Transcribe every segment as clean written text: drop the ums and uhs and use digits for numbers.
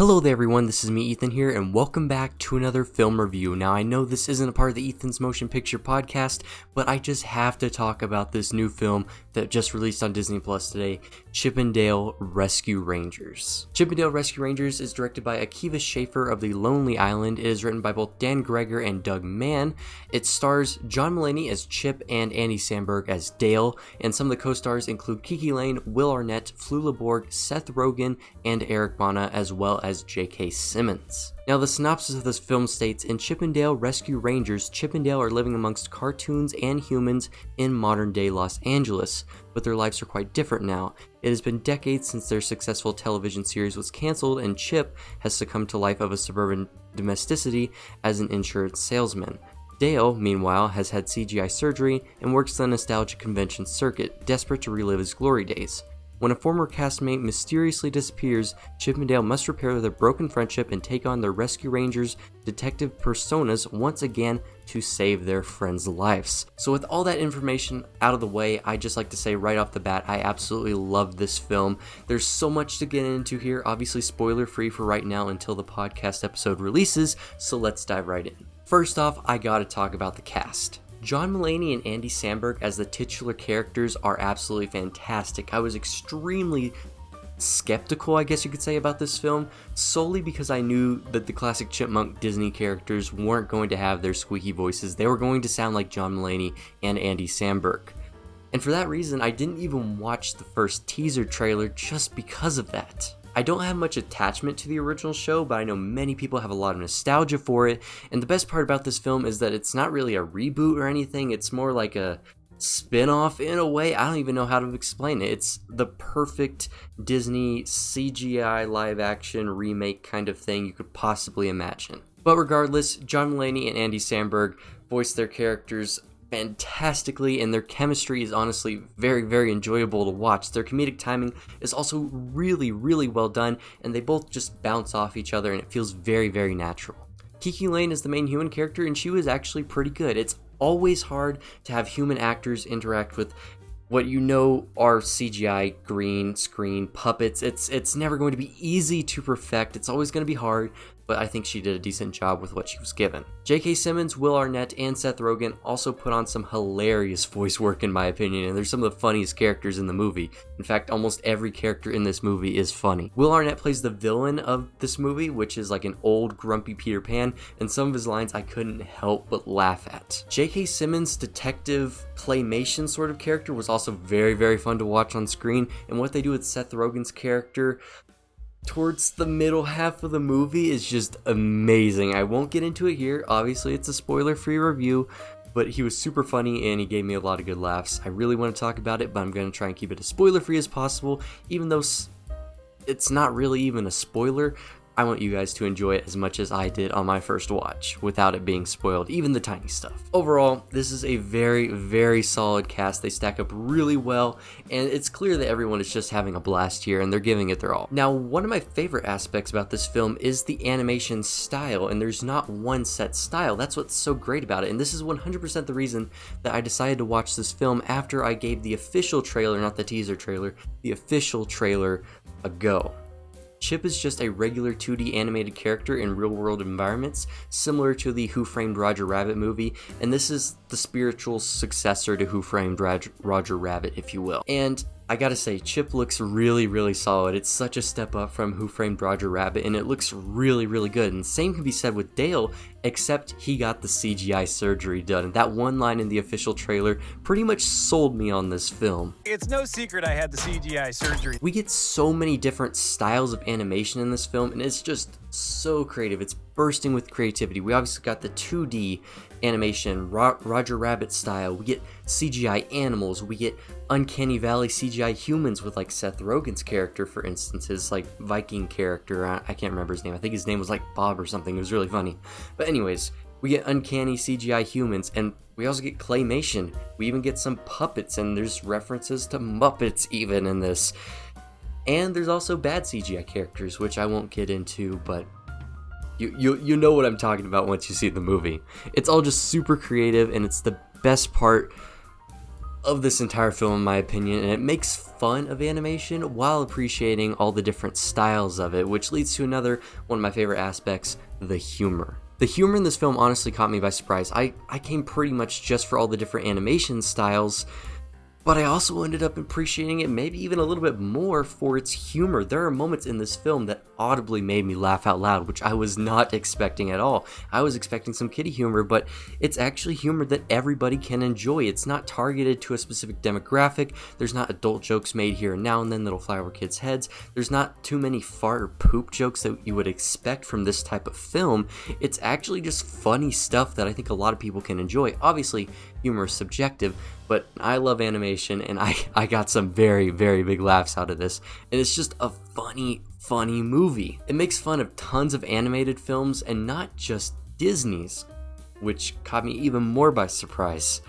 Hello there everyone, this is me Ethan here, and welcome back to another film review. Now I know this isn't a part of the Ethan's Motion Picture podcast, but I just have to talk about this new film that just released on Disney Plus today, Chip 'n Dale Rescue Rangers. Chip 'n Dale Rescue Rangers is directed by Akiva Schaffer of The Lonely Island. It is written by both Dan Greger and Doug Mann. It stars John Mulaney as Chip and Andy Samberg as Dale, and some of the co-stars include Kiki Layne, Will Arnett, Flula Borg, Seth Rogen, and Eric Bana, as well as J.K. Simmons. Now, the synopsis of this film states, in Chip 'n Dale Rescue Rangers, Chip and Dale are living amongst cartoons and humans in modern-day Los Angeles, but their lives are quite different now. It has been decades since their successful television series was canceled, and Chip has succumbed to life of a suburban domesticity as an insurance salesman. Dale, meanwhile, has had CGI surgery and works the nostalgia convention circuit, desperate to relive his glory days. When a former castmate mysteriously disappears, Chip and Dale must repair their broken friendship and take on their Rescue Rangers detective personas once again to save their friends' lives. So with all that information out of the way, I'd just like to say right off the bat, I absolutely love this film. There's so much to get into here, obviously spoiler free for right now until the podcast episode releases, so let's dive right in. First off, I gotta talk about the cast. John Mulaney and Andy Samberg as the titular characters are absolutely fantastic. I was extremely skeptical, I guess you could say, about this film, solely because I knew that the classic chipmunk Disney characters weren't going to have their squeaky voices. They were going to sound like John Mulaney and Andy Samberg. And for that reason, I didn't even watch the first teaser trailer just because of that. I don't have much attachment to the original show, but I know many people have a lot of nostalgia for it, and the best part about this film is that it's not really a reboot or anything, it's more like a spin-off in a way. I don't even know how to explain it. It's the perfect Disney CGI live-action remake kind of thing you could possibly imagine. But regardless, John Mulaney and Andy Samberg voice their characters fantastically, and their chemistry is honestly very, very enjoyable to watch. Their comedic timing is also really, really well done, and they both just bounce off each other, and it feels very, very natural. Kiki Layne is the main human character, and she was actually pretty good. It's always hard to have human actors interact with what you know are CGI green screen puppets. It's never going to be easy to perfect. It's always going to be hard, but I think she did a decent job with what she was given. J.K. Simmons, Will Arnett, and Seth Rogen also put on some hilarious voice work in my opinion, and they're some of the funniest characters in the movie. In fact, almost every character in this movie is funny. Will Arnett plays the villain of this movie, which is like an old grumpy Peter Pan, and some of his lines I couldn't help but laugh at. J.K. Simmons' detective claymation sort of character was also very, very fun to watch on screen, and what they do with Seth Rogen's character towards the middle half of the movie is just amazing. I won't get into it here, obviously it's a spoiler-free review, but he was super funny and he gave me a lot of good laughs. I really want to talk about it, but I'm going to try and keep it as spoiler-free as possible, even though it's not really even a spoiler. I want you guys to enjoy it as much as I did on my first watch, without it being spoiled, even the tiny stuff. Overall, this is a very, very solid cast. They stack up really well, and it's clear that everyone is just having a blast here, and they're giving it their all. Now, one of my favorite aspects about this film is the animation style, and there's not one set style. That's what's so great about it, and this is 100% the reason that I decided to watch this film after I gave the official trailer, not the teaser trailer, the official trailer a go. Chip is just a regular 2D animated character in real-world environments, similar to the Who Framed Roger Rabbit movie, and this is the spiritual successor to Who Framed Roger Rabbit, if you will. And I gotta say, Chip looks really, really solid. It's such a step up from Who Framed Roger Rabbit, and it looks really, really good. And same can be said with Dale, except he got the CGI surgery done. And that one line in the official trailer pretty much sold me on this film. It's no secret I had the CGI surgery. We get so many different styles of animation in this film, and it's just so creative. It's bursting with creativity. We obviously got the 2D animation, Roger Rabbit style. We get CGI animals. We get Uncanny Valley CGI humans with like Seth Rogen's character, for instance, his like Viking character. I can't remember his name. I think his name was like Bob or something. It was really funny. But anyways, we get uncanny CGI humans, and we also get claymation. We even get some puppets, and there's references to Muppets even in this. And there's also bad CGI characters, which I won't get into, but you know what I'm talking about once you see the movie. It's all just super creative, and it's the best part of this entire film in my opinion, and it makes fun of animation while appreciating all the different styles of it, which leads to another one of my favorite aspects, the humor. The humor in this film honestly caught me by surprise. I came pretty much just for all the different animation styles, but I also ended up appreciating it maybe even a little bit more for its humor. There are moments in this film that audibly made me laugh out loud, which I was not expecting at all. I was expecting some kiddie humor, but it's actually humor that everybody can enjoy. It's not targeted to a specific demographic. There's not adult jokes made here and now and then that'll fly over kids' heads. There's not too many fart or poop jokes that you would expect from this type of film. It's actually just funny stuff that I think a lot of people can enjoy. Obviously, humor is subjective, but I love animation, and I got some very, very big laughs out of this, and it's just a funny movie. It makes fun of tons of animated films, and not just Disney's, which caught me even more by surprise.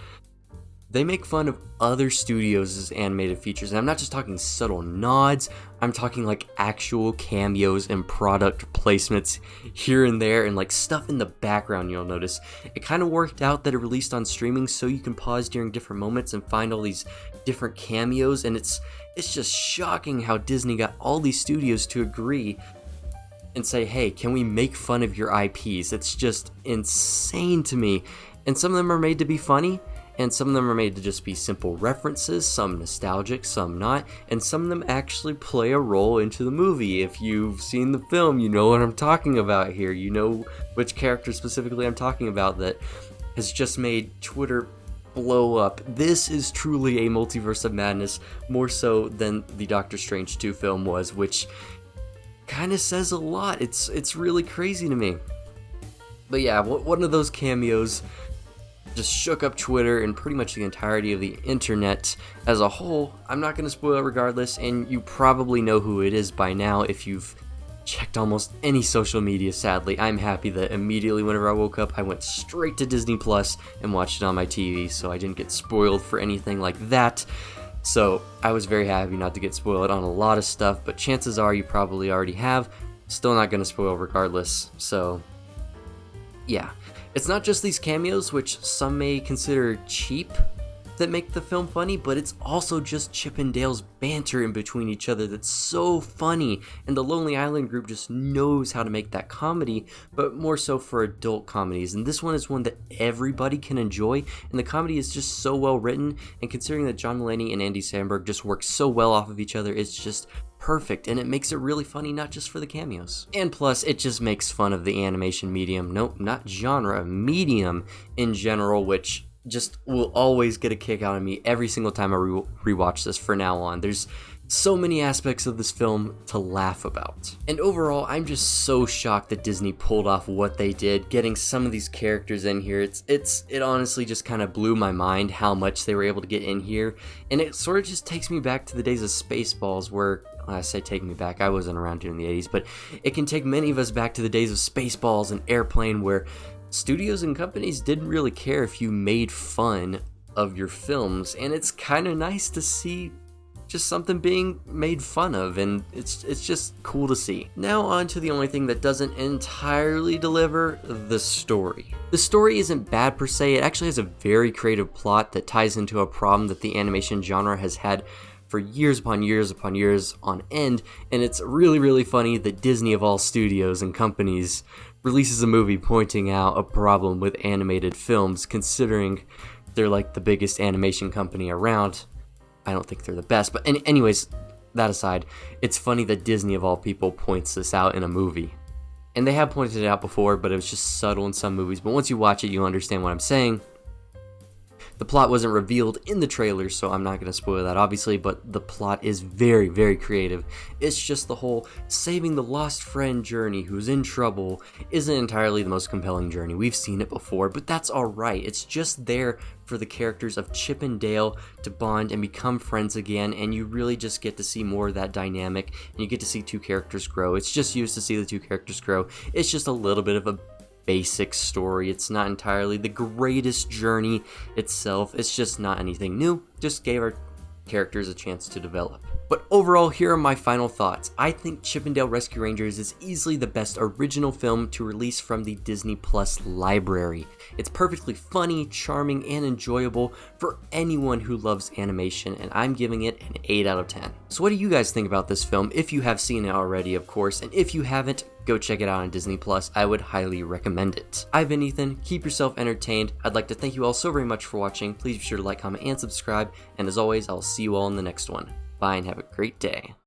They make fun of other studios' animated features, and I'm not just talking subtle nods, I'm talking like actual cameos and product placements here and there, and like stuff in the background you'll notice. It kind of worked out that it released on streaming so you can pause during different moments and find all these different cameos, and it's just shocking how Disney got all these studios to agree and say, hey, can we make fun of your IPs? It's just insane to me. And some of them are made to be funny, and some of them are made to just be simple references, some nostalgic, some not, and some of them actually play a role into the movie. If you've seen the film, you know what I'm talking about here. You know which character specifically I'm talking about that has just made Twitter blow up. This is truly a multiverse of madness, more so than the Doctor Strange 2 film was, which kind of says a lot. It's really crazy to me. But yeah, one of those cameos just shook up Twitter and pretty much the entirety of the internet as a whole. I'm not going to spoil it regardless, and you probably know who it is by now if you've checked almost any social media, sadly. I'm happy that immediately whenever I woke up, I went straight to Disney Plus and watched it on my TV, so I didn't get spoiled for anything like that. So I was very happy not to get spoiled on a lot of stuff, but chances are you probably already have. Still not going to spoil regardless, so yeah. It's not just these cameos, which some may consider cheap, that make the film funny, but it's also just Chip and Dale's banter in between each other that's so funny, and the Lonely Island group just knows how to make that comedy, but more so for adult comedies, and this one is one that everybody can enjoy, and the comedy is just so well written, and considering that John Mulaney and Andy Samberg just work so well off of each other, it's just perfect, and it makes it really funny not just for the cameos. And plus, it just makes fun of the animation medium, nope, not genre, medium in general, which just will always get a kick out of me every single time I rewatch this from now on. There's so many aspects of this film to laugh about. And overall, I'm just so shocked that Disney pulled off what they did, getting some of these characters in here. It honestly just kind of blew my mind how much they were able to get in here. And it sort of just takes me back to the days of Spaceballs where, I say take me back, I wasn't around here in the 80s, but it can take many of us back to the days of Spaceballs and Airplane where studios and companies didn't really care if you made fun of your films, and it's kind of nice to see just something being made fun of, and it's just cool to see. Now on to the only thing that doesn't entirely deliver, the story. The story isn't bad per se, it actually has a very creative plot that ties into a problem that the animation genre has had for years upon years upon years on end, and it's really, really funny that Disney of all studios and companies releases a movie pointing out a problem with animated films, considering they're like the biggest animation company around. I don't think they're the best, but anyways, that aside, it's funny that Disney of all people points this out in a movie. And they have pointed it out before, but it was just subtle in some movies, but once you watch it, you'll understand what I'm saying. The plot wasn't revealed in the trailer, so I'm not going to spoil that obviously, but the plot is very, very creative. It's just the whole saving the lost friend journey who's in trouble isn't entirely the most compelling journey. We've seen it before, but that's alright. It's just there for the characters of Chip and Dale to bond and become friends again, and you really just get to see more of that dynamic, and you get to see two characters grow. It's just used to see the two characters grow. It's just a little bit of a basic story. It's not entirely the greatest journey itself. It's just not anything new. Just gave our characters a chance to develop. But overall, here are my final thoughts. I think Chip 'n Dale Rescue Rangers is easily the best original film to release from the Disney Plus library. It's perfectly funny, charming, and enjoyable for anyone who loves animation, and I'm giving it an 8 out of 10. So what do you guys think about this film, if you have seen it already, of course, and if you haven't, go check it out on Disney Plus. I would highly recommend it. I've been Ethan. Keep yourself entertained. I'd like to thank you all so very much for watching. Please be sure to like, comment, and subscribe, and as always, I'll see you all in the next one. Bye and have a great day.